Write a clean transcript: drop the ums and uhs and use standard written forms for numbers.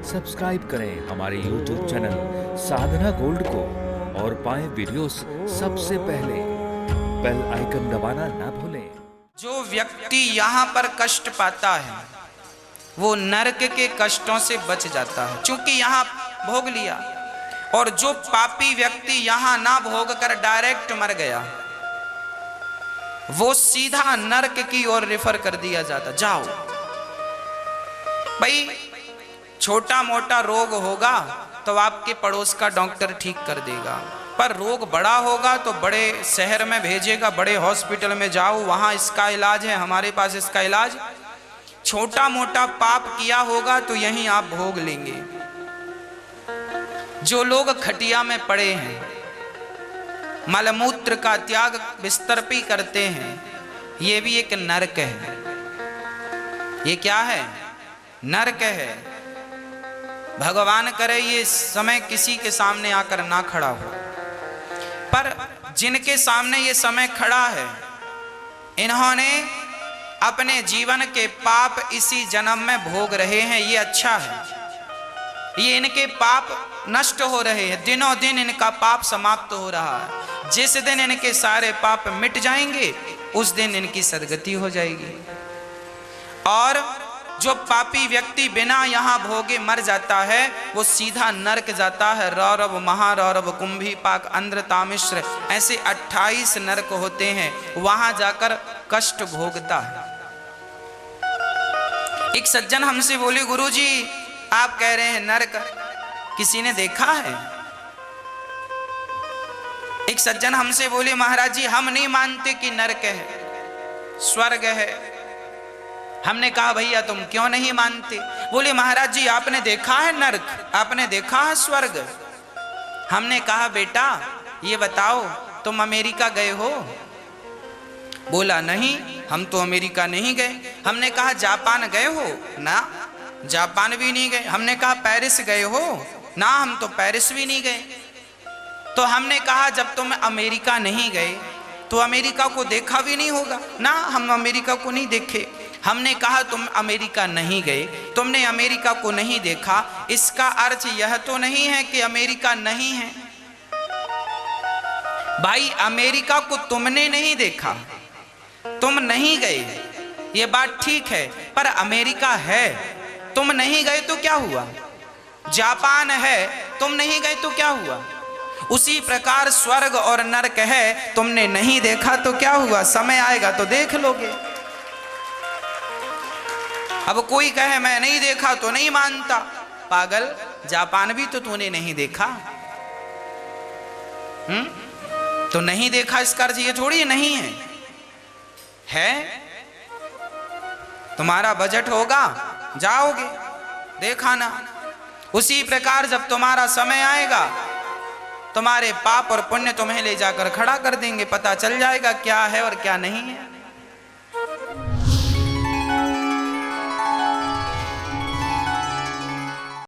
Subscribe करें हमारे YouTube channel साधना gold को और पाएं वीडियोस सबसे पहले। बेल आइकन दबाना ना भूलें। जो व्यक्ति यहाँ पर कष्ट पाता है वो नरक के कष्टों से बच जाता है, क्योंकि यहाँ भोग लिया। और जो पापी व्यक्ति यहाँ ना भोग कर डायरेक्ट मर गया वो सीधा नरक की ओर रेफर कर दिया जाता। जाओ भाई, छोटा मोटा रोग होगा तो आपके पड़ोस का डॉक्टर ठीक कर देगा, पर रोग बड़ा होगा तो बड़े शहर में भेजेगा, बड़े हॉस्पिटल में जाओ, वहां इसका इलाज है, हमारे पास इसका इलाज। छोटा मोटा पाप किया होगा तो यहीं आप भोग लेंगे। जो लोग खटिया में पड़े हैं, मलमूत्र का त्याग बिस्तर पे करते हैं, ये भी एक नरक है। ये क्या है? नरक है। भगवान करे ये समय किसी के सामने आकर ना खड़ा हो, पर जिनके सामने ये समय खड़ा है इन्होंने अपने जीवन के पाप इसी जन्म में भोग रहे हैं। ये अच्छा है, ये इनके पाप नष्ट हो रहे हैं, दिनों दिन इनका पाप समाप्त हो रहा है। जिस दिन इनके सारे पाप मिट जाएंगे उस दिन इनकी सद्गति हो जाएगी। और जो पापी व्यक्ति बिना यहाँ भोगे मर जाता है वो सीधा नरक जाता है। रौरव, महारौरव, कुंभी पाक, अंध्र, तामिश्र, ऐसे 28 नरक होते हैं, वहां जाकर कष्ट भोगता है। एक सज्जन हमसे बोले, गुरुजी आप कह रहे हैं नरक, किसी ने देखा है? एक सज्जन हमसे बोले, महाराज जी हम नहीं मानते कि नरक है, स्वर्ग है। हमने कहा भैया तुम क्यों नहीं मानते? बोले महाराज जी आपने देखा है नरक, आपने देखा है स्वर्ग? हमने कहा बेटा ये बताओ तुम अमेरिका गए हो? बोला नहीं हम तो अमेरिका नहीं गए। हमने कहा जापान गए हो? ना, जापान भी नहीं गए। हमने कहा पेरिस गए हो? ना, हम तो पेरिस भी नहीं गए। तो हमने कहा जब तुम अमेरिका नहीं गए तो अमेरिका को देखा भी नहीं होगा? ना, हम अमेरिका को नहीं देखे। हमने कहा तुम अमेरिका नहीं गए, तुमने अमेरिका को नहीं देखा, इसका अर्थ यह तो नहीं है कि अमेरिका नहीं है। भाई अमेरिका को तुमने नहीं देखा, तुम नहीं गए, ये बात ठीक है, पर अमेरिका है, तुम नहीं गए तो क्या हुआ? जापान है, तुम नहीं गए तो क्या हुआ? उसी प्रकार स्वर्ग और नरक है, तुमने नहीं देखा तो क्या हुआ? समय आएगा तो देख लोगे। अब कोई कहे मैं नहीं देखा तो नहीं मानता, पागल, जापान भी तो तूने नहीं देखा। तो नहीं देखा इसका अर्थ ये थोड़ी नहीं है। तुम्हारा बजट होगा जाओगे, देखा ना। उसी प्रकार जब तुम्हारा समय आएगा तुम्हारे पाप और पुण्य तुम्हें ले जाकर खड़ा कर देंगे, पता चल जाएगा क्या है और क्या नहीं है।